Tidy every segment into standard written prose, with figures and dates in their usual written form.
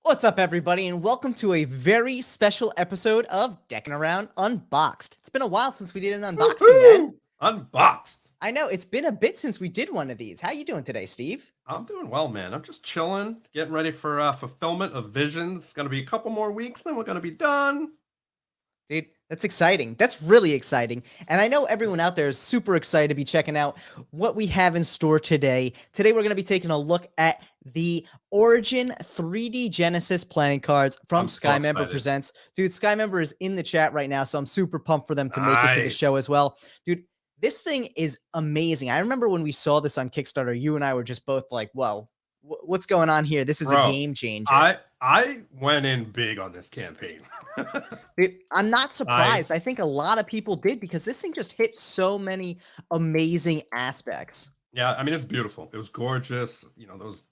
What's up, everybody, and welcome to a very special episode of Deckin Around Unboxed. It's been a while since we did an unboxing, man. Woohoo! Unboxed. I know, it's been a bit since we did one of these. How you doing today, Steve? I'm doing well, man. I'm just chilling, getting ready for fulfillment of visions. It's gonna be a couple more weeks, then we're gonna be done. Dude, that's exciting. That's really exciting. And I know everyone out there is super excited to be checking out what we have in store today. Today, we're going to be taking a look at the Origin 3D Genesis playing cards from I'm so Skymember excited. Presents. Dude, Skymember is in the chat right now, so I'm super pumped for them to make it to the Nice. show as well. Dude, this thing is amazing. I remember when we saw this on Kickstarter, you and I were just both like, whoa, what's going on here? This is a Bro, game changer. I went in big on this campaign. Dude, I'm not surprised. I think a lot of people did because this thing just hit so many amazing aspects. Yeah, I mean it's beautiful. It was gorgeous. You know, those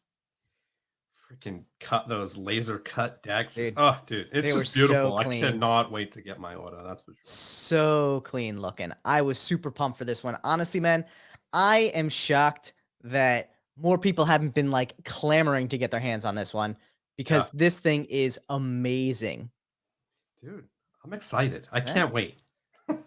those laser cut decks. Dude, Oh, dude, it's they were just beautiful. so I clean. cannot wait to get my order. That's for sure. So clean looking. I was super pumped for this one. Honestly, man, I am shocked that more people haven't been like clamoring to get their hands on this one because Yeah, this thing is amazing. dude, I'm excited. I Yeah. can't wait.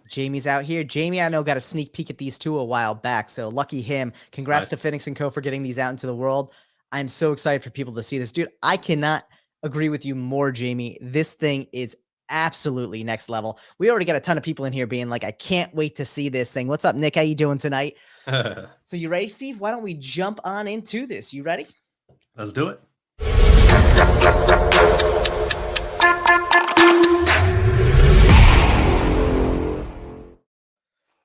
Jamie's out here. Jamie, I know, got a sneak peek at these two a while back, so lucky him. Congrats Nice. to Phoenix & Co. for getting these out into the world. I'm so excited for people to see this. Dude, I cannot agree with you more, Jamie. This thing is absolutely next level. We already got a ton of people in here being like, I can't wait to see this thing. What's up, Nick? How you doing tonight? So you ready, Steve? Why don't we jump on into this? You ready? Let's do it.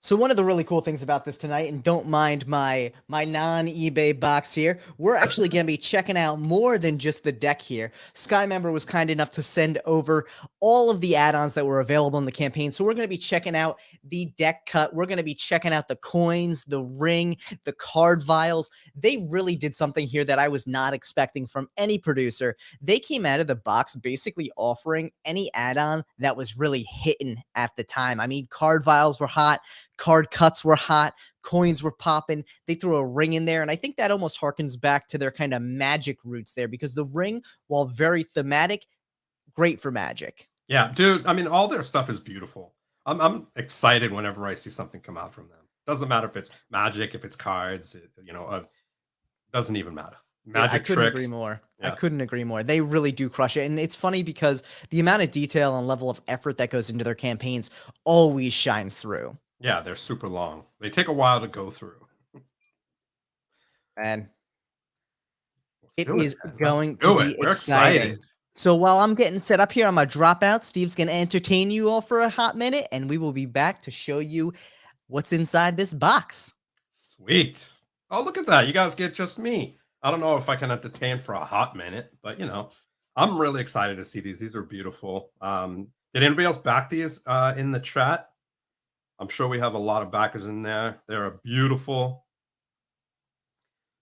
So one of the really cool things about this tonight, and don't mind my non-eBay box here, we're actually going to be checking out more than just the deck here. Skymember was kind enough to send over all of the add-ons that were available in the campaign. So we're going to be checking out the deck cut. We're going to be checking out the coins, the ring, the card vials. They really did something here that I was not expecting from any producer. They came out of the box basically offering any add-on that was really hitting at the time. I mean, card vials were hot. Card cuts were hot, coins were popping. They threw a ring in there, and I think that almost harkens back to their kind of magic roots there because the ring, while very thematic, great for magic. Yeah, dude. I mean, all their stuff is beautiful. I'm excited whenever I see something come out from them. Doesn't matter if it's magic, if it's cards, doesn't even matter. Dude, I Magic couldn't trick. agree more. I Yeah, couldn't agree more. They really do crush it. And it's funny because the amount of detail and level of effort that goes into their campaigns always shines through. yeah, they're super long. They take a while to go through. And Let's it do it, is man. going Let's to do be it. We're exciting. excited. So while I'm getting set up here, I'm going to drop out. Steve's going to entertain you all for a hot minute, and we will be back to show you what's inside this box. Sweet. Oh, look at that. You guys get just me. I don't know if I can entertain for a hot minute, but I'm really excited to see these. These are beautiful. Did anybody else back these in the chat? I'm sure we have a lot of backers in there. They're beautiful.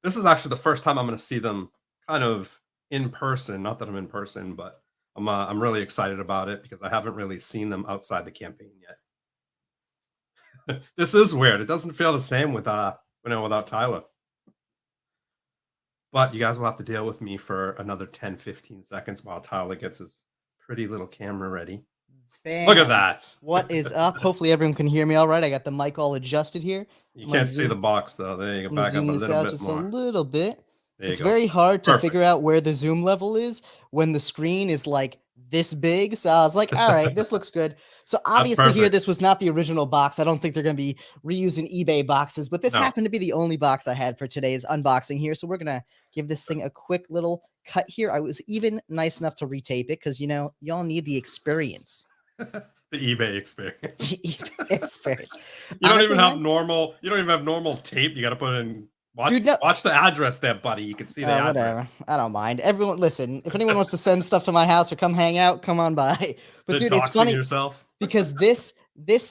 This is actually the first time I'm going to see them kind of in person. Not that I'm in person, but I'm really excited about it because I haven't really seen them outside the campaign yet. This is weird. It doesn't feel the same without Tyler. But you guys will have to deal with me for another 10-15 seconds while Tyler gets his pretty little camera ready. Bam. Look at that. What is up? Hopefully everyone can hear me all right. I got the mic all adjusted here. You can't see the box though. There you go. Back up a little bit Just more. a little bit. There you It's go. very hard to Perfect. figure out where the zoom level is when the screen is like this big. So I was like, all right, this looks good. So obviously here, perfect. this was not the original box. I don't think they're going to be reusing eBay boxes, but this No. happened to be the only box I had for today's unboxing here. So we're going to give this thing a quick little cut here. I was even nice enough to retape it because, y'all need the experience. The eBay experience. eBay experience. You don't Honestly, even have man, normal. You don't even have normal tape. You got to put in. Watch, Dude, no. watch the address there, buddy. You can see the address. Whatever. I don't mind. Everyone, listen. If anyone wants to send stuff to my house or come hang out, come on by. But dude, it's funny yourself. because this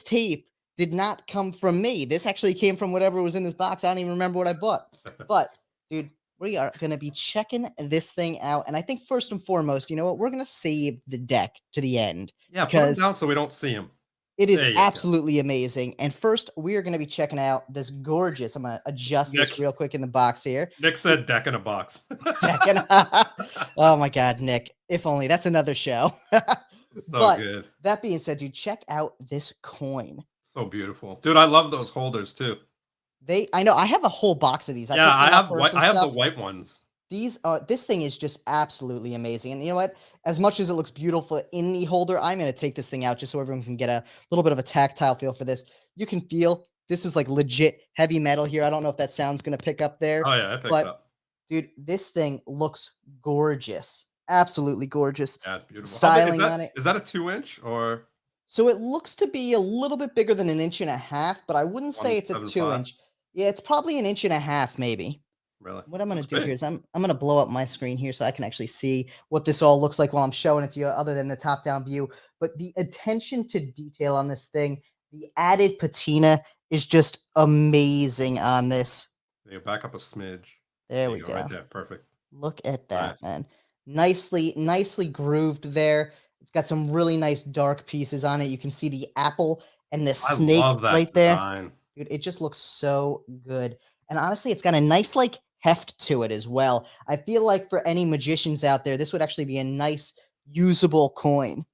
tape did not come from me. This actually came from whatever was in this box. I don't even remember what I bought. But dude, we are going to be checking this thing out. And I think first and foremost, you know what? We're going to save the deck to the end. Yeah, put them because down so we don't see them. It is There you go. absolutely amazing. And first, we are going to be checking out this gorgeous. I'm going to adjust this Nick real quick in the box here. Nick said deck in a box. Deckin. Oh my God, Nick. If only that's another show. So But good. that being said, dude, check out this coin. So beautiful. Dude, I love those holders too. I know I have a whole box of these. I Yeah, picked I some up have for white some I have the stuff. white ones. This thing is just absolutely amazing. And you know what? As much as it looks beautiful in the holder, I'm going to take this thing out just so everyone can get a little bit of a tactile feel for this. You can feel this is like legit heavy metal here. I don't know if that sound's going to pick up there, Oh yeah, it picks but up. dude, this thing looks gorgeous. Absolutely gorgeous. Yeah, it's beautiful. How big is Styling that? on it. Is that a 2 inch or So it looks to be a little bit bigger than an inch and a half, but I wouldn't say it's a 1.75? 2 inch. Yeah, it's probably an inch and a half, maybe. Really? What I'm gonna Looks do here big. is I'm gonna blow up my screen here so I can actually see what this all looks like while I'm showing it to you, other than the top-down view. But the attention to detail on this thing, the added patina is just amazing on this. There you go, back up a smidge. There There you we go, right go. there. Perfect. Look at that, Nice. man. Nicely grooved there. It's got some really nice dark pieces on it. You can see the apple and the I snake love that right there. design. Dude, it just looks so good. And honestly, it's got a nice like heft to it as well. I feel like for any magicians out there, this would actually be a nice usable coin.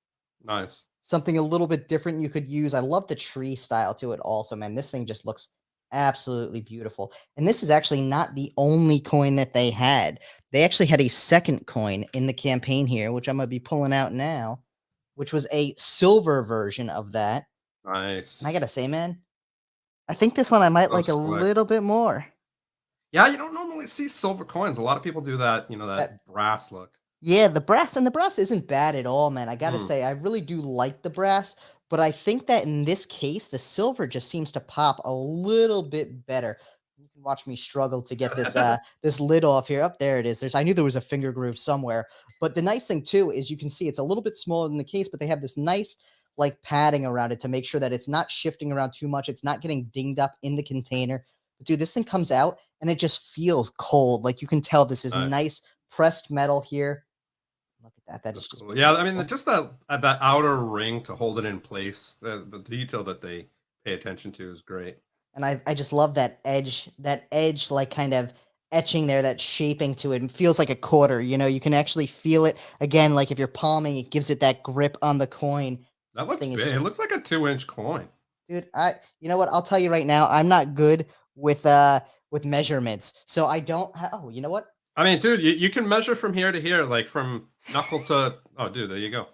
Nice. Something a little bit different you could use. I love the tree style to it also, man. This thing just looks absolutely beautiful. And this is actually not the only coin that they had. They actually had a second coin in the campaign here, which I'm going to be pulling out now, which was a silver version of that. And I Nice. got to say, man, I think this one I might So like a slick. little bit more. Yeah, you don't normally see silver coins. A lot of people do that, That that brass look. Yeah, the brass isn't bad at all, man. I gotta Mm, say, I really do like the brass, but I think that in this case, the silver just seems to pop a little bit better. You can watch me struggle to get this this lid off here. Up there it is. I knew there was a finger groove somewhere. But the nice thing too is you can see it's a little bit smaller than the case, but they have this nice like padding around it to make sure that it's not shifting around too much. It's not getting dinged up in the container. But dude, this thing comes out and it just feels cold. Like you can tell this is nice. nice pressed metal here. Look at that. That is That's just cool. Yeah, I mean, beautiful. just that outer ring to hold it in place, the detail that they pay attention to is great. And I just love that edge, like kind of etching there, that shaping to it. It feels like a quarter, you can actually feel it again. Like if you're palming, it gives it that grip on the coin. That This looks thing is big. It just, looks like a 2 inch coin. dude, you know what? I'll tell you right now, I'm not good with measurements. So I don't oh, you know what? I mean, dude, you can measure from here to here, like from knuckle to. Oh, dude, there you go.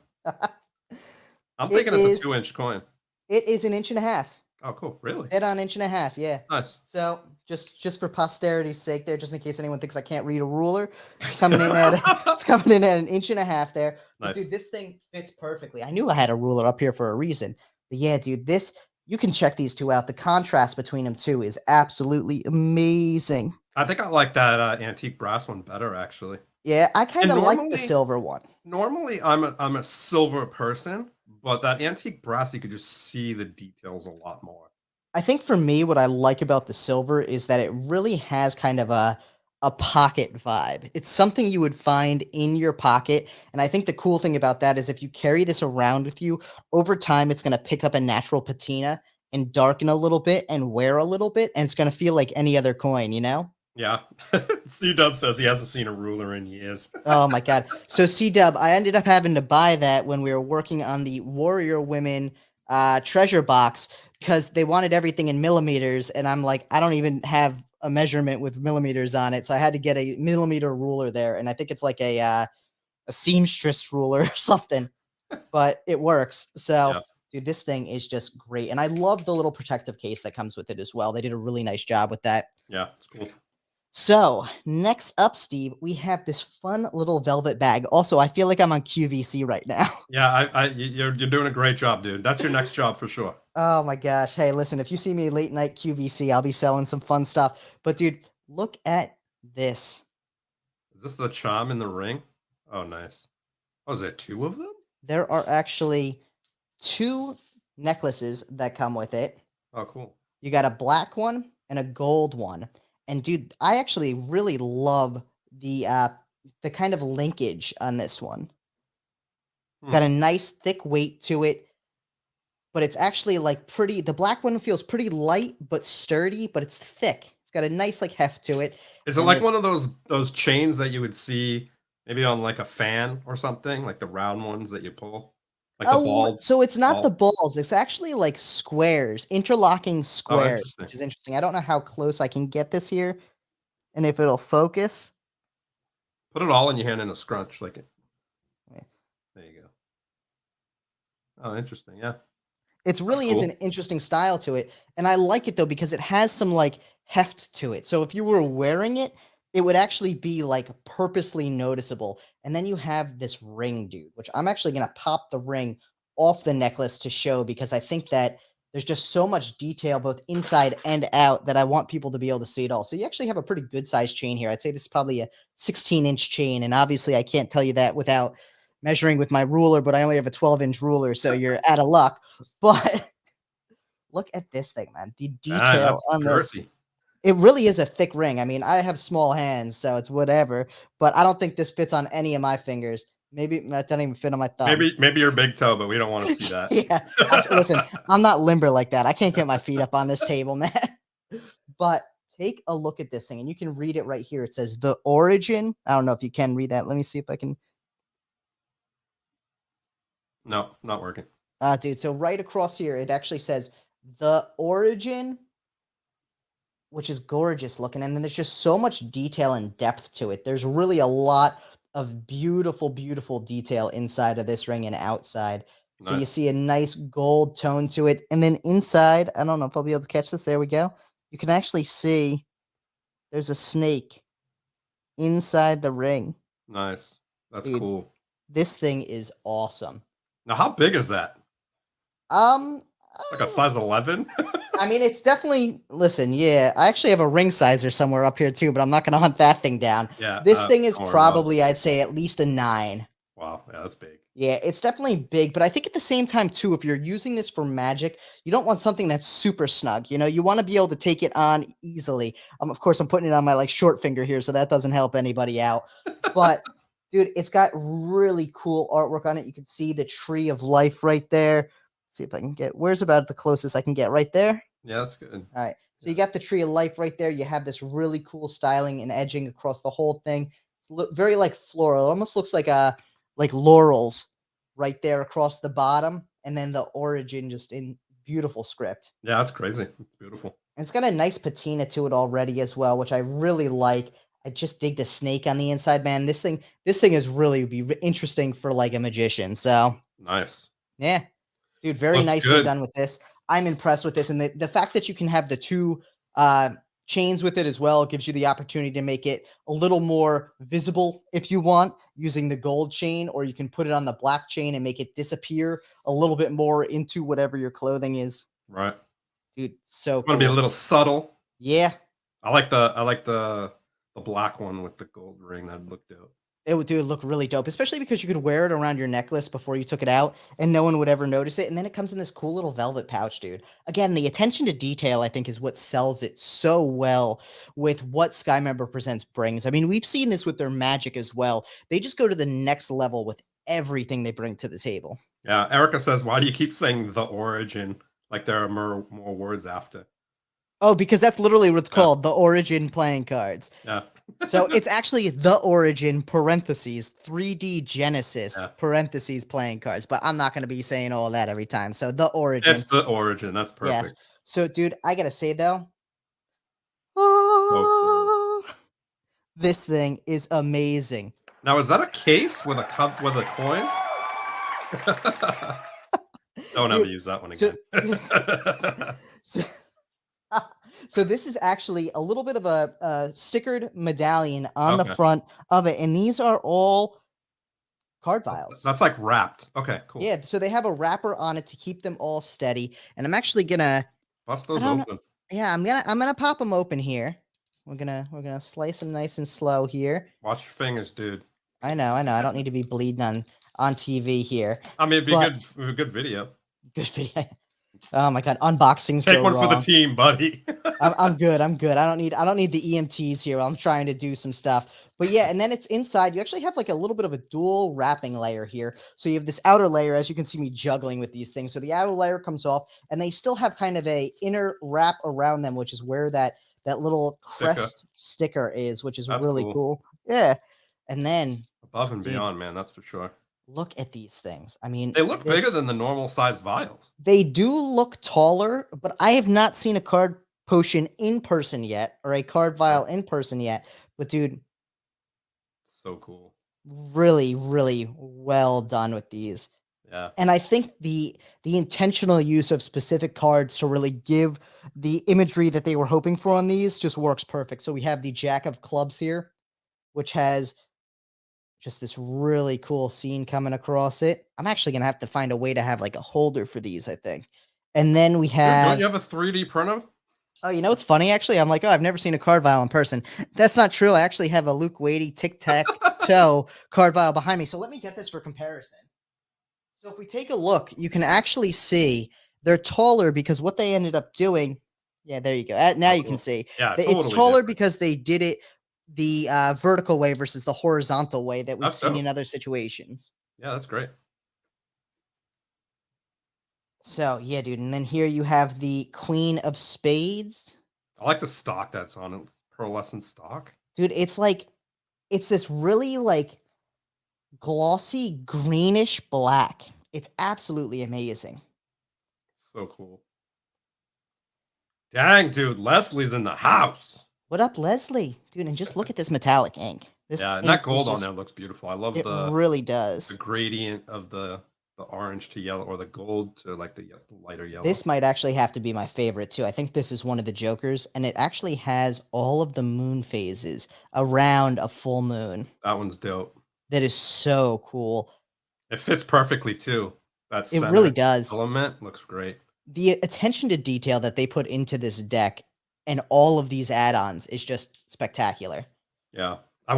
I'm It thinking it's a is 2 inch coin. it is an inch and a half. Oh, cool. Really? Dead on inch and a half, yeah. Nice. So just for posterity's sake there, just in case anyone thinks I can't read a ruler, it's coming in at it's coming in at an inch and a half there. But Nice. dude, this thing fits perfectly. I knew I had a ruler up here for a reason. But yeah, dude, this you can check these two out. The contrast between them two is absolutely amazing. I think I like that antique brass one better, actually. Yeah, I kind And of like the normally, silver one. normally I'm a silver person, but that antique brass, you could just see the details a lot more. I think for me, what I like about the silver is that it really has kind of a pocket vibe. It's something you would find in your pocket. And I think the cool thing about that is if you carry this around with you, over time it's going to pick up a natural patina and darken a little bit and wear a little bit. And it's going to feel like any other coin, you know? Yeah. C Dub says he hasn't seen a ruler in years. Oh my God. So C Dub, I ended up having to buy that when we were working on the Warrior Women treasure box because they wanted everything in millimeters. And I'm like, I don't even have a measurement with millimeters on it. So I had to get a millimeter ruler there. And I think it's like a seamstress ruler or something, but it works. So Yeah. dude, this thing is just great. And I love the little protective case that comes with it as well. They did a really nice job with that. Yeah. It's cool. So, next up, Steve, we have this fun little velvet bag. Also, I feel like I'm on QVC right now. Yeah. You're doing a great job, dude. That's your next job for sure. Oh my gosh. Hey, listen, if you see me late night QVC, I'll be selling some fun stuff. But dude, look at this. Is this the charm in the ring? Oh, nice. Oh, is there two of them? There are actually two necklaces that come with it. Oh, cool. You got a black one and a gold one. And dude, I actually really love the kind of linkage on this one. It's Hmm. got a nice thick weight to it. but it's actually like pretty. The black one feels pretty light but sturdy, but it's thick. It's got a nice like heft to it. Is it And like this one of those chains that you would see maybe on like a fan or something, like the round ones that you pull, like the ball so it's not the ball? balls. It's actually like squares, interlocking Oh, squares, interesting. which is interesting. I don't know how close I can get this here and if it'll focus. Put it all in your hand in a scrunch, like it. Yeah. There you go. Oh, interesting. Yeah, It's that's really is an cool. interesting style to it, and I like it though because it has some like heft to it. So if you were wearing it, it would actually be like purposely noticeable. And then you have this ring, dude, which I'm actually gonna pop the ring off the necklace to show because I think that there's just so much detail both inside and out that I want people to be able to see it all. So you actually have a pretty good sized chain here. I'd say this is probably a 16-inch chain, and obviously I can't tell you that without measuring with my ruler, but I only have a 12-inch ruler, so you're out of luck. But look at this thing, man. The Man, detail that's on this. girthy. It really is a thick ring. I mean, I have small hands, so it's whatever, but I don't think this fits on any of my fingers. Maybe that doesn't even fit on my thumb. Maybe your big toe, but we don't want to see that. Yeah. Listen, I'm not limber like that. I can't get my feet up on this table, man. But take a look at this thing, and you can read it right here. It says the origin. I don't know if you can read that. Let me see if I can. No, not working. Dude, so right across here, it actually says the origin, which is gorgeous looking. And then there's just so much detail and depth to it. There's really a lot of beautiful, beautiful detail inside of this ring and outside. So you Nice. see a nice gold tone to it. And then inside, I don't know if I'll be able to catch this. There we go. You can actually see there's a snake inside the ring. Nice. That's Dude, cool. this thing is awesome. Now, how big is that? Um, Like a size 11? I mean, it's definitely listen, yeah, I actually have a ring sizer somewhere up here too, but I'm not gonna hunt that thing down. Yeah, This thing is don't worry about it. probably, I'd say, at least a 9. Wow, yeah, that's big. Yeah, it's definitely big, but I think at the same time too, if you're using this for magic, you don't want something that's super snug. You want to be able to take it on easily. Of course, I'm putting it on my like short finger here, so that doesn't help anybody out. But dude, it's got really cool artwork on it. You can see the tree of life right there. Let's see if I can get where's about the closest I can get right there. Yeah, that's good. All right. So Yeah. you got the tree of life right there. You have this really cool styling and edging across the whole thing. It's very like floral. It almost looks like laurels right there across the bottom, and then the origin just in beautiful script. Yeah, that's crazy. It's beautiful. And it's got a nice patina to it already as well, which I really like. I just dig the snake on the inside, man. This thing is really interesting for like a magician. So Nice. yeah, dude, very Looks nicely good. done with this. I'm impressed with this, and the fact that you can have the 2, chains with it as well gives you the opportunity to make it a little more visible if you want, using the gold chain, or you can put it on the black chain and make it disappear a little bit more into whatever your clothing is. Right. Dude, so Want to be a cool. little subtle. Yeah, I like the black one with the gold ring. That looked dope. it would look really dope, especially because you could wear it around your necklace before you took it out and no one would ever notice it. And then it comes in this cool little velvet pouch, dude. Again, the attention to detail, I think, is what sells it so well with what Skymember Presents brings. I mean, we've seen this with their magic as well. They just go to the next level with everything they bring to the table. Yeah, Erica says, "Why do you keep saying the origin? Like there are more words after." Oh, because that's literally what it's Yeah, called, the Origin playing cards. yeah, So it's actually the Origin parentheses 3D Genesis yeah. parentheses playing cards, but I'm not going to be saying all that every time. So the It's Origin, the origin. That's yes. perfect. So, dude, I gotta say though, So cool. this thing is amazing. Now, is that a case with a cup with a coin? Don't ever Dude, use that one so again. so so this is actually a little bit of a stickered medallion on the Okay, front of it, and these are all card vials. that's like wrapped. Okay, cool. Yeah, so they have a wrapper on it to keep them all steady, and I'm actually gonna Bust I those don't know. open. Yeah, I'm gonna pop them open here. We're gonna slice them nice and slow here. Watch your fingers, dude. I know, I know. I don't need to be bleeding on TV here, I mean, it'd be but good, a good video. good video. Oh my god, unboxings Take go one for the wrong. team, buddy. I'm good. I'm good. I don't need the EMTs here while I'm trying to do some stuff. But yeah, and then it's inside. You actually have like a little bit of a dual wrapping layer here. So you have this outer layer, as you can see me juggling with these things. So the outer layer comes off, and they still have kind of a inner wrap around them, which is where that little Sticker. crest sticker is, which is That's really cool. cool. Yeah. And then, Above and dude, beyond, man. That's for sure. look at these things. I mean, They look bigger this than the normal size vials. they do look taller, but I have not seen a card potion in person yet, or a card Yeah, vial in person yet. But dude, so cool. really, really well done with these. Yeah. And I think the intentional use of specific cards to really give the imagery that they were hoping for on these just works perfect. So we have the Jack of Clubs here, which has just this really cool scene coming across it. I'm actually gonna have to find a way to have like a holder for these, I think. And then we Dude, don't you have have a 3D printer? oh, you know what's funny? Actually, I'm like, oh, I've never seen a card vial in person. That's not true. I actually have a Luke Wadey Tic Tac Toe card vial behind me. So let me get this for comparison. So if we take a look, you can actually see they're taller because what they ended up doing. Yeah, there you go. Now Oh, you can cool. see Yeah, that it's totally taller different. because they did it the vertical way versus the horizontal way that we've That's seen dope. in other situations. Yeah, that's great. So yeah, dude. And then here you have the Queen of Spades. I like the stock that's on it. Pearlescent stock. Dude, it's this really like glossy greenish black. It's absolutely amazing. So cool. Dang, dude, Leslie's in the house. What up, Leslie? Dude, and just look at this metallic ink. This Yeah, and that ink is gold on just there looks beautiful. I love it really does. the gradient of the orange to yellow or the gold to like the lighter yellow. This might actually have to be my favorite too. I think this is one of the Jokers, and it actually has all of the moon phases around a full moon. That one's dope. That is so cool. It fits perfectly too. That It really center does. element looks great. The attention to detail that they put into this deck and all of these add-ons is just spectacular. Yeah. I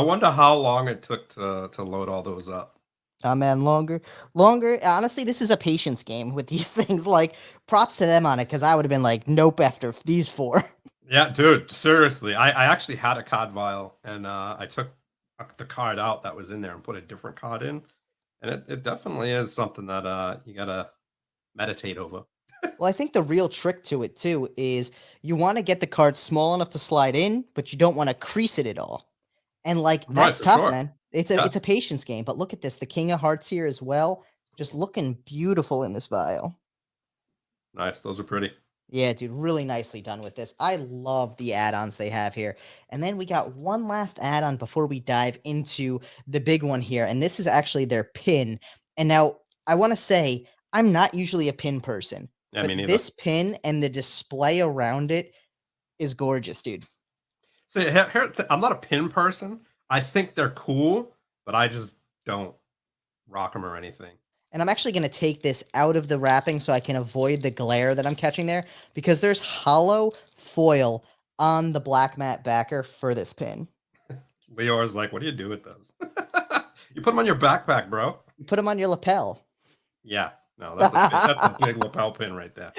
wonder how long it took to load all those up. Oh man, longer. Honestly, this is a patience game with these things. Like, props to them on it because I would have been like, nope, after these four. Yeah, dude, seriously. I actually had a card vial and I took the card out that was in there and put a different card in. And it definitely is something that you gotta meditate over. Well, I think the real trick to it too is you want to get the card small enough to slide in, but you don't want to crease it at all. And like Right, that's for tough, sure. man. Yeah, It's a patience game. But look at this, the King of Hearts here as well, just looking beautiful in this vial. nice. Those are pretty. Yeah, dude, really nicely done with this. I love the add-ons they have here. And then we got one last add-on before we dive into the big one here. And this is actually their pin. And now I want to say I'm not usually a pin person, Yeah, me but neither. this pin and the display around it is gorgeous, dude. So I'm not a pin person. I think they're cool, but I just don't rock them or anything. And I'm actually going to take this out of the wrapping so I can avoid the glare that I'm catching there because there's hollow foil on the black matte backer for this pin. Leor's like, what do you do with those? You put them on your backpack, bro. You put them on your lapel. Yeah, no, that's a big lapel pin right there.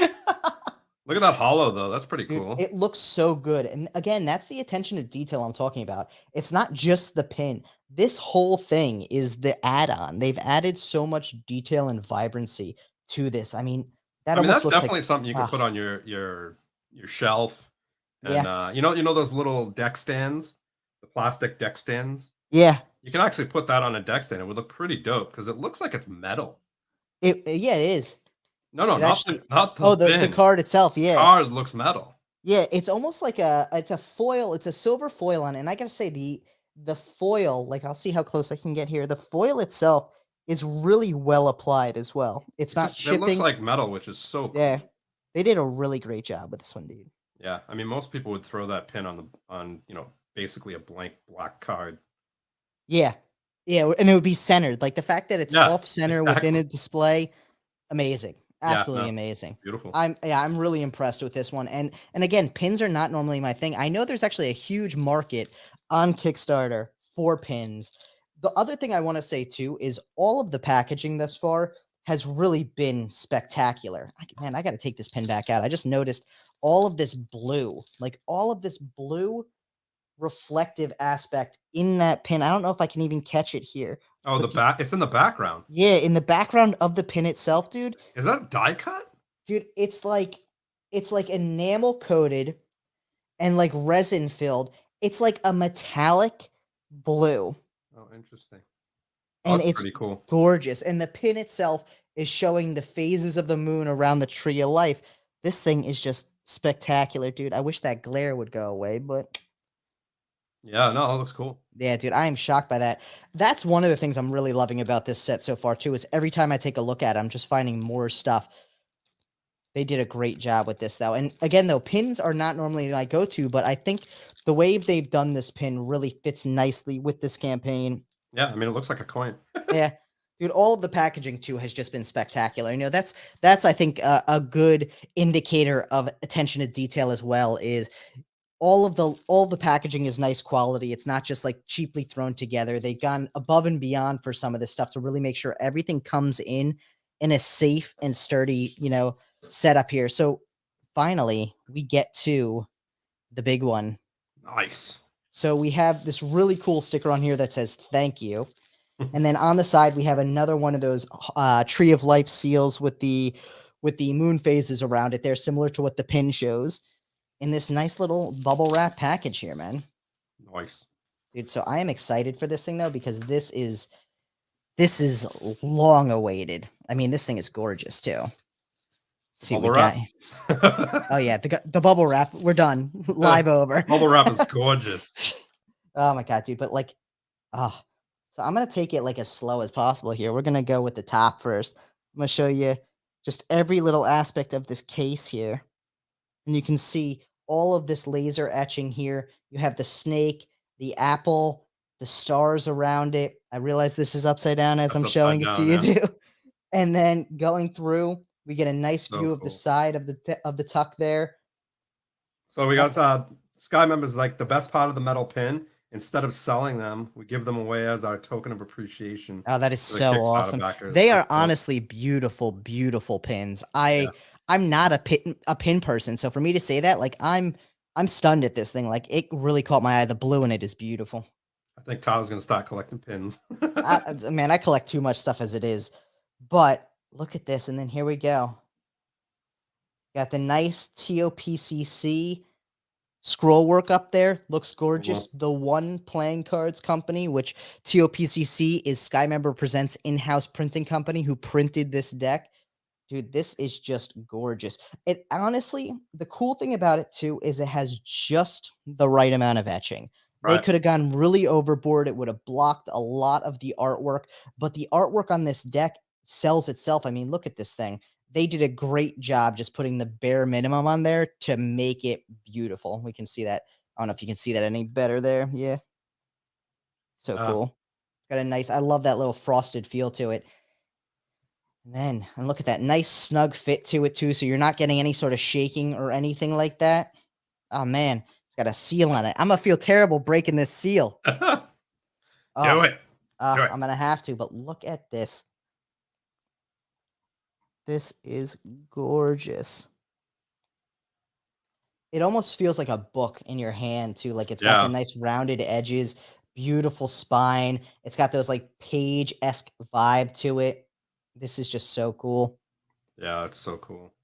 Look at that hollow though. That's pretty Dude, cool. it looks so good. And again, that's the attention to detail I'm talking about. It's not just the pin. This whole thing is the add-on. They've added so much detail and vibrancy to this. I mean, that I mean, almost that's looks like definitely something you could put ah, on your shelf. And yeah. you know those little deck stands, the plastic deck stands. Yeah. You can actually put that on a deck stand. It would look pretty dope because it looks like it's metal. Yeah, it is. No, no, It actually not the oh, the pin. card itself, The yeah. card looks metal. Yeah, it's almost like it's a foil, it's a silver foil on it. And I gotta say, the foil, like I'll see how close I can get here. The foil itself is really well applied as well. It's not It looks chipping. like metal, which is so Yeah. cool. They did a really great job with this one, dude. Yeah, I mean, most people would throw that pin on basically a blank black card. Yeah. Yeah, and it would be centered. Like the fact that it's Yeah, off center within exactly. a display, amazing. Yeah, Absolutely no, amazing. beautiful. I'm really impressed with this one. And again, pins are not normally my thing. I know there's actually a huge market on Kickstarter for pins. The other thing I want to say too is all of the packaging thus far has really been spectacular. Man, I got to take this pin back out. I just noticed all of this blue, like all of this blue reflective aspect in that pin. I don't know if I can even catch it here. Oh, But the back. It's in the background. yeah, in the background of the pin itself, dude. Is that a die cut? Dude, it's like enamel coated and like resin filled. It's like a metallic blue. Oh, interesting. And That's it's pretty cool. gorgeous. And the pin itself is showing the phases of the moon around the tree of life. This thing is just spectacular, dude. I wish that glare would go away, but Yeah, no, it looks cool. yeah, dude, I am shocked by that. That's one of the things I'm really loving about this set so far, too, is every time I take a look at it, I'm just finding more stuff. They did a great job with this, though. And again, though, pins are not normally my go-to, but I think the way they've done this pin really fits nicely with this campaign. Yeah, I mean, it looks like a coin. Yeah. Dude, all of the packaging too has just been spectacular. You know, that's I think a good indicator of attention to detail as well. Is all the packaging is nice quality. It's not just like cheaply thrown together. They've gone above and beyond for some of this stuff to really make sure everything comes in a safe and sturdy, setup here. So finally, we get to the big one. Nice. So we have this really cool sticker on here that says "Thank you." And then on the side, we have another one of those Tree of Life seals with the moon phases around it. They're similar to what the pin shows in this nice little bubble wrap package here, man. Nice. Dude, so I am excited for this thing, though, because this is long awaited. I mean, this thing is gorgeous, too. Let's see what we got. Oh, yeah, the bubble wrap. We're done. Live over. Bubble wrap is gorgeous. Oh, my God, dude. But, like, oh. So I'm going to take it like as slow as possible here. We're going to go with the top first. I'm going to show you just every little aspect of this case here. And you can see all of this laser etching here. You have the snake, the apple, the stars around it. I realize this is upside down as I'm showing it to you too. And then going through, we get a nice view of the side of the tuck there. So we got Skymember is like the best part of the metal pin. Instead of selling them, we give them away as our token of appreciation. Oh, that is so awesome. They are honestly beautiful, beautiful pins. I'm not a pin person, so for me to say that, like I'm stunned at this thing. Like it really caught my eye. The blue in it is beautiful. I think Tyler's gonna start collecting pins. Man, I collect too much stuff as it is. But look at this, and then here we go. Got the nice TOPCC scroll work up there. Looks gorgeous. The One Playing Cards Company, which TOPCC is Skymember Presents in-house printing company who printed this deck. Dude, this is just gorgeous. It honestly, the cool thing about it too is it has just the right amount of etching. They could have gone really overboard. It would have blocked a lot of the artwork, but the artwork on this deck sells itself. I mean, look at this thing. They did a great job just putting the bare minimum on there to make it beautiful. We can see that. I don't know if you can see that any better there. Yeah. So cool. It's got a nice, I love that little frosted feel to it. And look at that nice snug fit to it too. So you're not getting any sort of shaking or anything like that. Oh man, it's got a seal on it. I'm going to feel terrible breaking this seal. Do it. I'm going to have to, but look at this. This is gorgeous. It almost feels like a book in your hand too. Like it's got the nice rounded edges, beautiful spine. It's got those like page-esque vibe to it. This is just so cool. Yeah, it's so cool.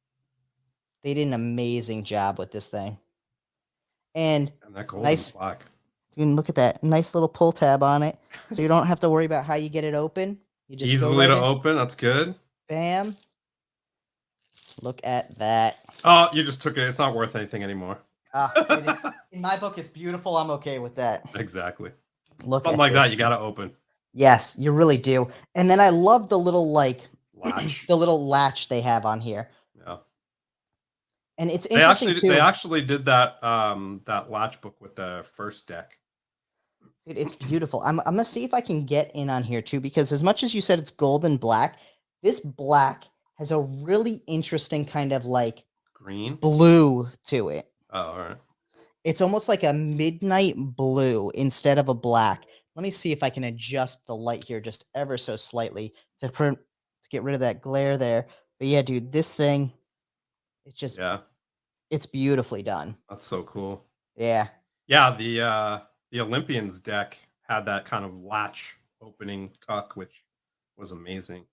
They did an amazing job with this thing. And that golden black. You can look at that nice little pull tab on it. So you don't have to worry about how you get it open. You just easily to open. That's good. Bam. Look at that. Oh, you just took it. It's not worth anything anymore. In my book, it's beautiful. I'm okay with that. Exactly. Look Something like that, you got to open. Yes, you really do. And then I love the little latch. The little latch they have on here. Yeah. And it's interesting too. They actually did that that latch book with the first deck. Dude, it's beautiful. I'm gonna see if I can get in on here too, because as much as you said it's gold and black, this black has a really interesting kind of like green blue to it. Oh, all right. It's almost like a midnight blue instead of a black. Let me see if I can adjust the light here just ever so slightly to get rid of that glare there. But yeah, dude, this thing, it's just, Yeah, it's beautifully done. that's so cool. Yeah. Yeah, the Olympians deck had that kind of latch opening tuck, which was amazing.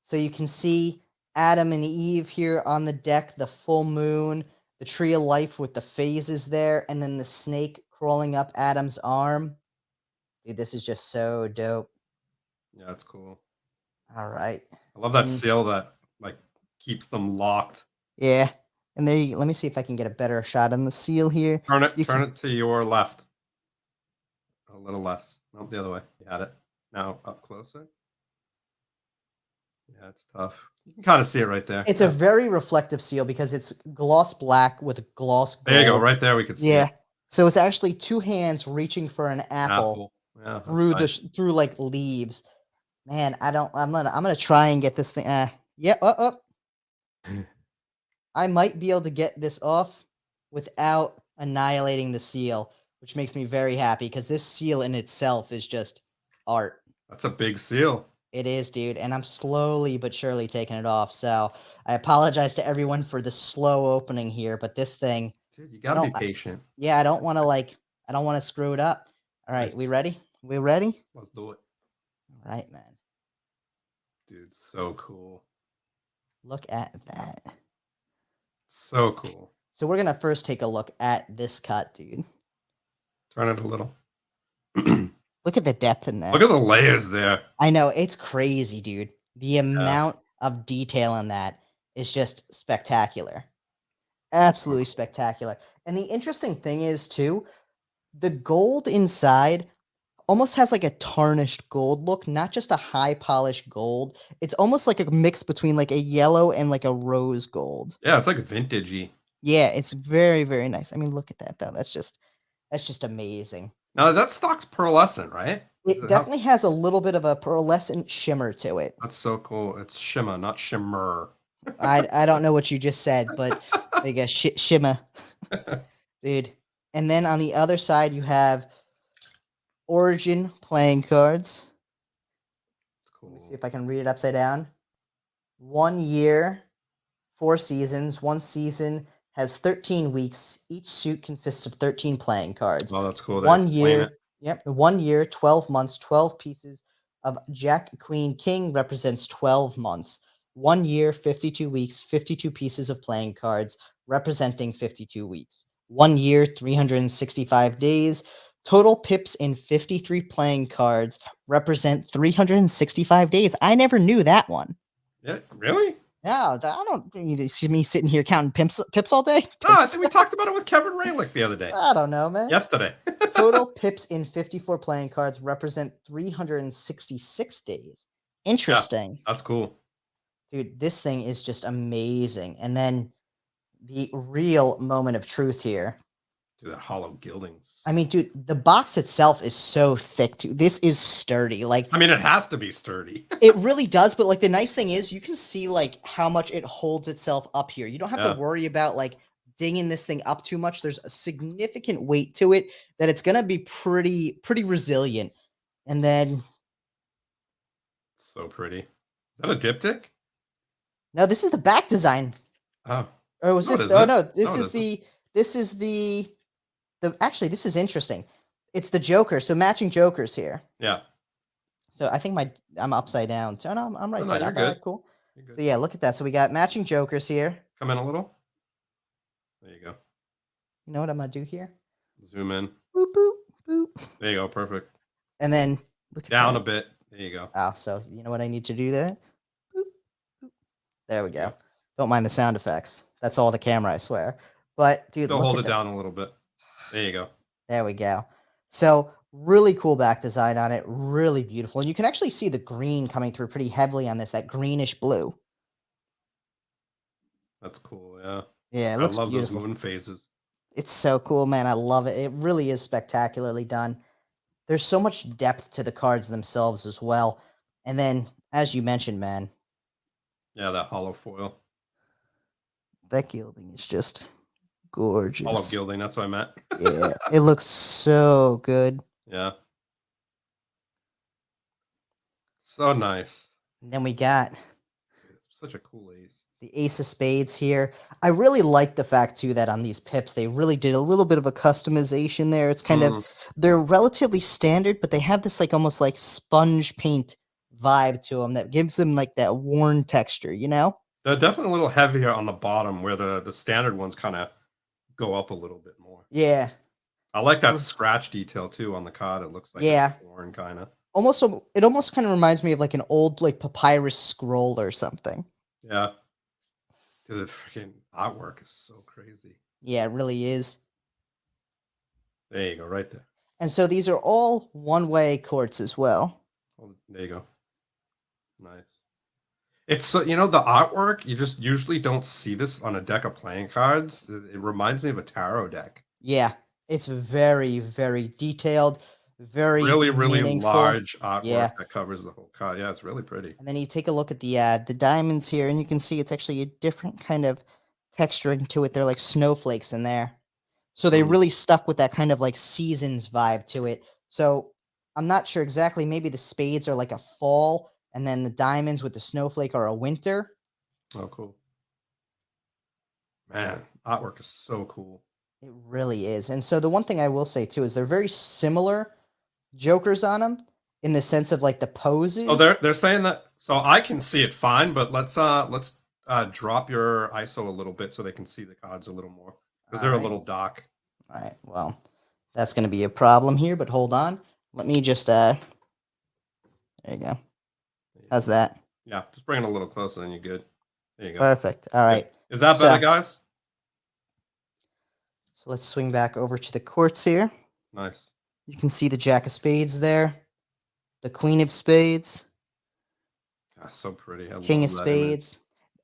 So you can see Adam and Eve here on the deck, the full moon, the tree of life with the phases there, and then the snake crawling up Adam's arm. Dude, this is just so dope. Yeah, that's cool. All right. I love that And seal that like keeps them locked. yeah. And there you let me see if I can get a better shot on the seal here. You Turn can it to your left. A little less. Nope, the other way. You had it. Now up closer. Yeah, it's tough. You can kind of see it right there. It's Yeah. a very reflective seal because it's gloss black with gloss gold. There you go. Right there, we could see Yeah. it. So it's actually two hands reaching for an apple Yeah, through that's the through like leaves. Man, I'm gonna try and get this thing. Yeah, nice. I might be able to get this off without annihilating the seal, which makes me very happy because this seal in itself is just art. That's a big seal. It is, dude, and I'm slowly but surely taking it off. So I apologize to everyone for the slow opening here, but this thing, Dude, you I gotta be don't, patient. yeah, I don't want to screw it up. All right, Nice. we ready? We ready? Let's do it. All right, man. Dude, so cool. Look at that. So cool. So we're gonna first take a look at this cut, dude. Turn it a little. Look Look at the depth in that. at the layers there. I know, it's crazy, dude. The amount of detail in that is just spectacular. Absolutely spectacular. And the interesting thing is too, the gold inside almost has like a tarnished gold look, not just a high polished gold. It's almost like a mix between like a yellow and like a rose gold. Yeah, it's like vintagey. Yeah, it's very, very nice. I mean, look at that though. That's just amazing. Now that stock's pearlescent, right? It definitely has a little bit of a pearlescent shimmer to it. That's so cool. It's shimmer, not shimmer. I don't know what you just said, but there you go, shimmer, dude. And then on the other side, you have Origin playing cards. Cool. Let me see if I can read it upside down. 1 year, 4 seasons. One season has 13 weeks. Each suit consists of 13 playing cards. Oh, that's cool. 1 year, yep. 1 year, 12 months, 12 pieces of Jack, Queen, King represents 12 months. 1 year, 52 weeks, 52 pieces of playing cards representing 52 weeks. 1 year, 365 days. Total pips in 53 playing cards represent 365 days. I never knew that one. Yeah, really? No, I don't you see me sitting here counting pips all day. No, I think we talked about it with Kevin Raylick the other day. I don't know, man. Yesterday. Total pips in 54 playing cards represent 366 days. Interesting. That's cool. Dude, this thing is just amazing. And then the real moment of truth here. Dude, that hollow gildings. I mean, dude, the box itself is so thick too. This is sturdy. Like, I mean, it has to be sturdy. it really does, but like the nice thing is you can see like how much it holds itself up here. You don't have to worry about like dinging this thing up too much. There's a significant weight to it that it's gonna be pretty resilient. And then So pretty. Is that a diptych? now this is the back design. Oh. Or was No, this? it Oh isn't. no, No, this is the actually this is interesting. It's the Joker, so matching Jokers here. Yeah. So I think I'm upside down. So no, I'm right No, side you're up. good. All right, cool. You're good. So yeah, look at that. So we got matching Jokers here. Come in a little. There you go. You know what I'm gonna do here? Zoom in. Boop boop boop. There you go. Perfect. And then look at Down that. a bit. There you go. Oh, so you know what I need to do there? Boop, boop. There we go. Don't mind the sound effects. That's all the camera, I swear. But dude, Still look hold at it down a little bit. There you go. There we go. So really cool back design on it. Really beautiful. And you can actually see the green coming through pretty heavily on this, that greenish blue. That's cool. Yeah. Yeah, it I looks love beautiful. those moon phases. It's so cool, man. I love it. It really is spectacularly done. There's so much depth to the cards themselves as well. And then, as you mentioned, man, Yeah, that hollow foil. that gilding is just gorgeous. Hollow gilding. That's what I meant. Yeah, it looks so good. Yeah. So nice. And then we got Such a cool ace. The ace of spades here. I really like the fact too that on these pips they really did a little bit of a customization there. It's kind of Mm, they're relatively standard, but they have this like almost like sponge paint vibe to them that gives them like that worn texture, you know? they're definitely a little heavier on the bottom, where the standard ones kind of go up a little bit more. Yeah. I like that r- scratch detail too on the card. It looks like it's Yeah. worn, kind of. It almost kind of reminds me of like an old like papyrus scroll or something. Yeah, dude, the freaking artwork is so crazy. Yeah, it really is. There you go, right there. And so these are all one-way courts as well. Oh, there you go. Nice. It's so, the artwork, you just usually don't see this on a deck of playing cards. It reminds me of a tarot deck. Yeah, it's very, very detailed, very Really, really meaningful. large artwork Yeah, that covers the whole card. Yeah, it's really pretty. and then you take a look at the diamonds here, and you can see it's actually a different kind of texturing to it. They're like snowflakes in there, so they Mm, really stuck with that kind of like seasons vibe to it. So I'm not sure exactly. Maybe the spades are like a fall, and then the diamonds with the snowflake are a winter. oh, cool. Man, artwork is so cool. It really is. And so the one thing I will say too is they're very similar jokers on them in the sense of like the Oh, poses. they're saying that. So I can see it fine, but let's drop your ISO a little bit so they can see the cards a little more, because All they're a right. little dark. All right. Well, that's going to be a problem here, but hold on. Let me just there you go. There you How's go. that? Yeah, just bring it a little closer, and you're good. There you go. Perfect. All Good. right. Is that better, So, guys? so let's swing back over to the courts here. Nice. You can see the jack of spades there, the queen of spades, Ah, so pretty. I king of love that image. spades.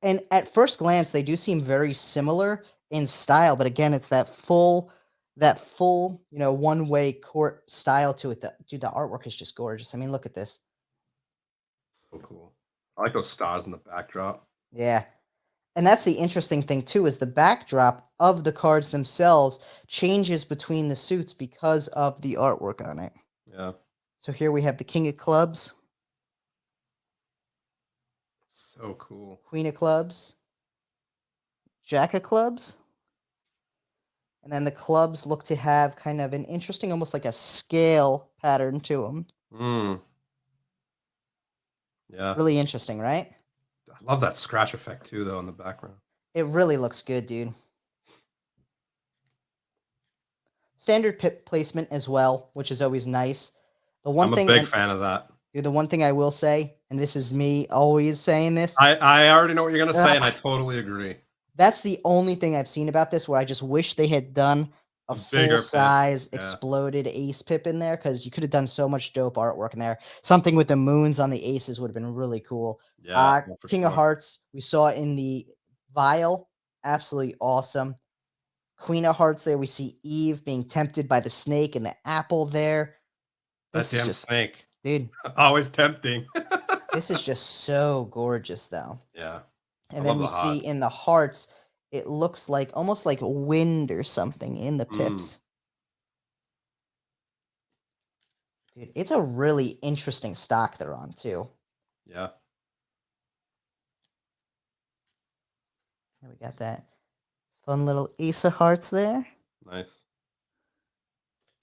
And at first glance, they do seem very similar in style, but again, it's that full, one-way court style to it. Dude, the artwork is just gorgeous. I mean, look at this. So cool. I like those stars in the backdrop. Yeah. And that's the interesting thing too is the backdrop of the cards themselves changes between the suits because of the artwork on it. Yeah, So here we have the king of clubs, so cool. queen of clubs, jack of clubs, and then the clubs look to have kind of an interesting, almost like a scale pattern to them. Mm, yeah, Really interesting, right? I love that scratch effect too, though, in the background. It really looks good, dude. Standard pip placement as well, which is always nice. The one I'm a thing, big and fan of that. dude, the one thing I will say, and this is me always saying this, I already know what you're gonna say, and I ugh, totally agree. that's the only thing I've seen about this where I just wish they had done a A full bigger pip. size Yeah, exploded ace pip in there because you could have done so much dope artwork in there. Something with the moons on the aces would have been really cool. yeah, no, for King of sure. Hearts, we saw in the vial, absolutely awesome. Queen of Hearts, there we see Eve being tempted by the snake and the apple there. That This is damn just, snake, dude, always tempting. this is just so gorgeous though. Yeah, I And then love we the see hearts. in the hearts, it looks like almost like wind or something in the Mm, pips. Dude, it's a really interesting stock they're on too. yeah, And we got that fun little ace of hearts there. nice.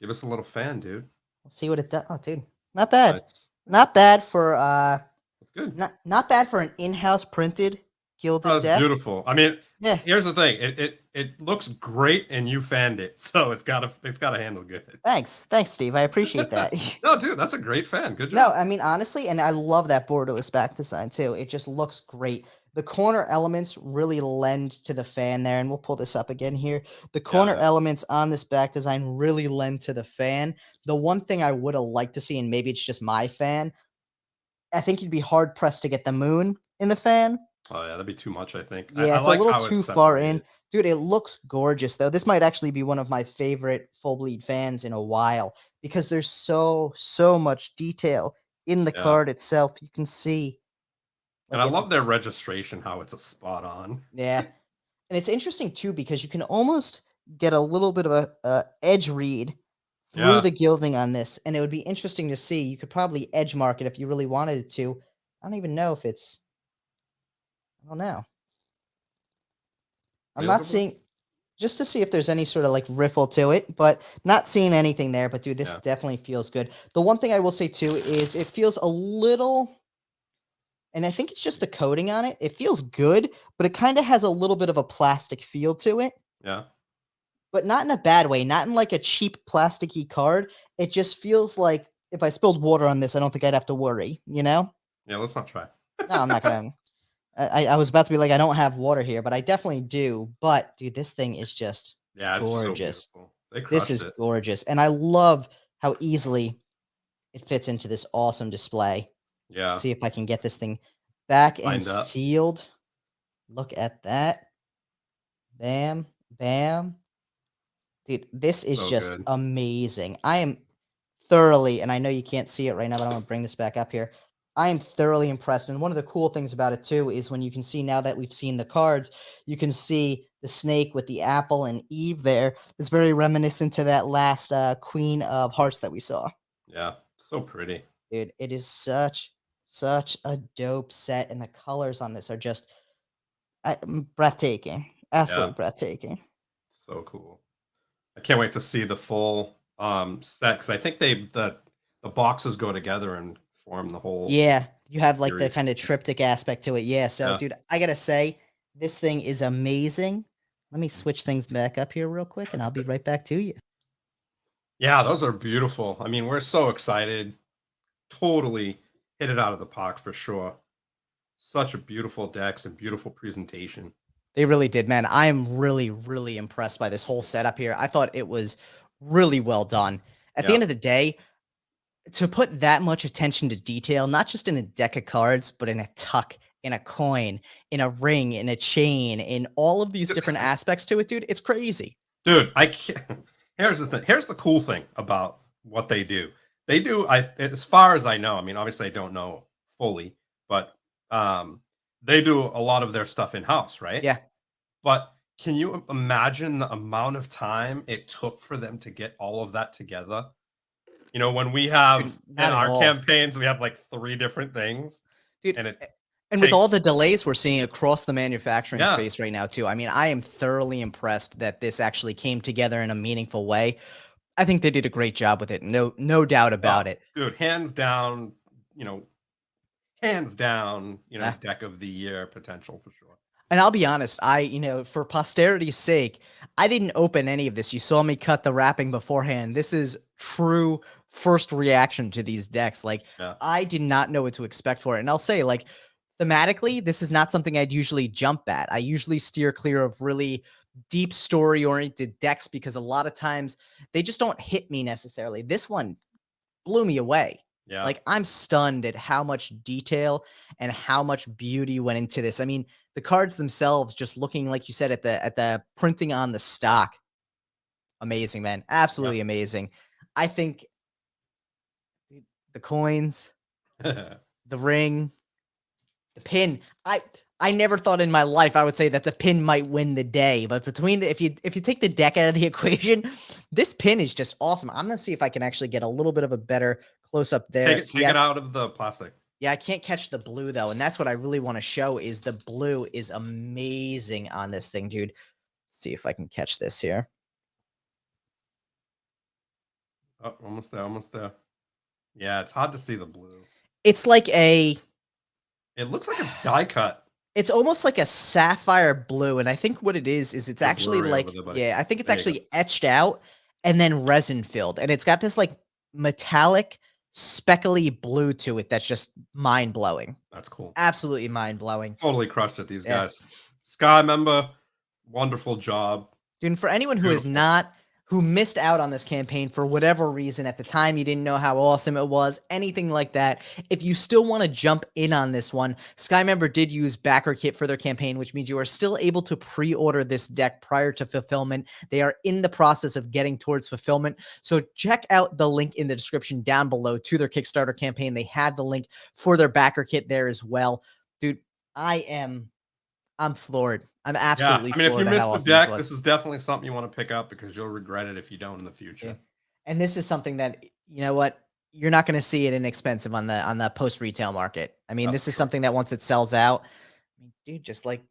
Give us a little fan, dude. We'll see what it does. Oh, dude, not bad. Nice. Not bad for That's good. not bad for an in-house printed Oh, gilded it's deck. beautiful. I mean, Yeah. here's the thing. It looks great, and you fanned it, so it's gotta handle good. Thanks. Thanks, Steve. I appreciate that. No, dude, that's a great fan. Good No, job. I mean, honestly, and I love that borderless back design too. It just looks great. The corner elements really lend to the fan there, and we'll pull this up again here. The corner Yeah, elements on this back design really lend to the fan. The one thing I would have liked to see, and maybe it's just my fan, I think you'd be hard pressed to get the moon in the fan. oh yeah, that'd be too much. I think. I, Yeah, I it's a like little how it's too far in. separated. Dude, it looks gorgeous though. This might actually be one of my favorite full bleed fans in a while because there's so much detail in the Yeah, card itself. You can see and like I it's love their registration. How it's a spot on. yeah. And it's interesting too because you can almost get a little bit of a edge read through Yeah, the gilding on this, and it would be interesting to see. You could probably edge mark it if you really wanted to. I don't even know if it's I don't know. I'm Real not good boy? seeing just to see if there's any sort of like riffle to it, but not seeing anything there. But dude, this Yeah. definitely feels good. The one thing I will say too is it feels a little, and I think it's just the coating on it. It feels good, but it kind of has a little bit of a plastic feel to it, Yeah. but not in a bad way, not in like a cheap plasticky card. It just feels like if I spilled water on this, I don't think I'd have to worry, you know? Yeah, let's not try. No, I'm not gonna. I was about to be like, I don't have water here, but I definitely do. But dude, this thing is just Yeah, it's so gorgeous. beautiful. They This crushed is it. gorgeous, and I love how easily it fits into this awesome display. Yeah. See if I can get this thing back and Lined up. sealed. Look at that. Bam, bam. Dude, this is So just good. amazing. I am thoroughly, and I know you can't see it right now, but I'm gonna bring this back up here. I am thoroughly impressed. And one of the cool things about it too is when you can see now that we've seen the cards, you can see the snake with the apple and Eve there. It's very reminiscent to that last Queen of Hearts that we saw. Yeah. So pretty. Dude, it is such a dope set, and the colors on this are just breathtaking. Yeah. Absolutely breathtaking. So cool. I can't wait to see the full set because I think the boxes go together and form the whole Yeah, you have, like, the series. kinda triptych aspect to it, yeah, so, Yeah. dude, I gotta say, this thing is amazing. Let me switch things back up here real quick, and I'll be right back to you. Yeah, those are beautiful. I mean, we're so excited. Totally hit it out of the park for sure. Such a beautiful decks and beautiful presentation. They really did, man. I am really, really impressed by this whole setup here. I thought it was really well done. At the Yeah. end of the day, to put that much attention to detail, not just in a deck of cards, but in a tuck, in a coin, in a ring, in a chain, in all of these different aspects to it, dude, it's crazy. Dude, I can't. Here's the thing. Here's the cool thing about what they do. They do, as far as I know, I mean, obviously I don't know fully, but um, they do a lot of their stuff in house, right? Yeah, But can you imagine the amount of time it took for them to get all of that together? You know, when we dude, have in not at our all. campaigns, we have like three different things, Dude, and it and with all takes, the delays we're seeing across the manufacturing yeah, space right now too, I mean, I am thoroughly impressed that this actually came together in a meaningful way. I think they did a great job with it. No doubt oh, about it. dude, you know, hands down, Yeah. deck of the year potential for sure. And I'll be honest, for posterity's sake, I didn't open any of this. You saw me cut the wrapping beforehand. This is true first reaction to these decks. Like, Yeah. I did not know what to expect for it. And I'll say, like, thematically, this is not something I'd usually jump at. I usually steer clear of really deep story oriented decks because a lot of times they just don't hit me necessarily. This one blew me away. Yeah. Like, I'm stunned at how much detail and how much beauty went into this. I mean, the cards themselves just looking like you said at the printing on the stock, amazing, man. Absolutely amazing. I think the coins, the ring, the pin. I never thought in my life I would say that the pin might win the day, but between the if you take the deck out of the equation, this pin is just awesome. I'm gonna see if I can actually get a little bit of a better close up there. Take it out of the plastic. Yeah, I can't catch the blue though, and that's what I really want to show is the blue is amazing on this thing, dude. Let's see if I can catch this here. Oh, almost there, almost there. Yeah, it's hard to see the blue. It's like a It looks like it's die cut. it's almost like a sapphire blue, and I think what it is it's You're actually blurry over like there, buddy. yeah, I think it's There you go. actually etched out and then resin filled, and it's got this like metallic speckly blue to it that's just mind blowing. That's cool. Absolutely mind blowing. Totally crushed it, these Yeah. guys. Sky member, wonderful job. Dude, and for anyone who is Beautiful. not who missed out on this campaign for whatever reason at the time, you didn't know how awesome it was, anything like that. If you still want to jump in on this one, Skymember did use backer kit for their campaign, which means you are still able to pre-order this deck prior to fulfillment. They are in the process of getting towards fulfillment. So check out the link in the description down below to their Kickstarter campaign. They have the link for their backer kit there as well. Dude, I'm floored. I'm Yeah, absolutely I mean, if you floored at how missed the awesome this deck, was. this is definitely something you want to pick up because you'll regret it if you don't in the Yeah. future. And this is something that, you know what? You're not gonna see it inexpensive on the post retail market. I mean, That's this is true. something that once it sells out, I mean, dude, just like,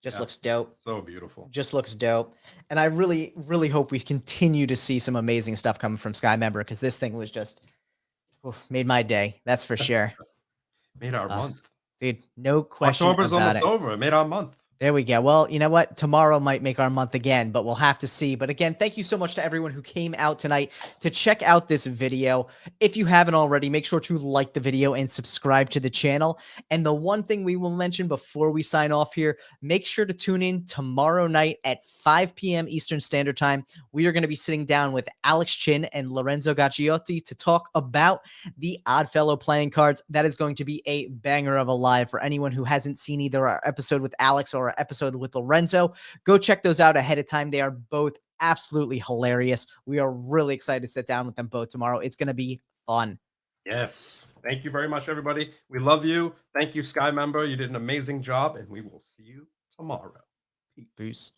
just Yeah. looks dope. So beautiful. Just looks dope. And I really, really hope we continue to see some amazing stuff coming from Skymember, because this thing was just made my day. That's for sure. Made our Uh, month. dude, no question October's about almost it. over. It made our month. There we go. Well, you know what? Tomorrow might make our month again, but we'll have to see. But again, thank you so much to everyone who came out tonight to check out this video. If you haven't already, make sure to like the video and subscribe to the channel. And the one thing we will mention before we sign off here, make sure to tune in tomorrow night at 5 p.m. Eastern Standard Time. We are going to be sitting down with Alex Chin and Lorenzo Gacciotti to talk about the Oddfellow playing cards. That is going to be a banger of a live for anyone who hasn't seen either our episode with Alex or our episode with Lorenzo. Go check those out ahead of time. They are both absolutely hilarious. We are really excited to sit down with them both tomorrow. It's going to be fun. Yes. Thank you very much, everybody. We love you. Thank you, Skymember. You did an amazing job, and we will see you tomorrow. Peace.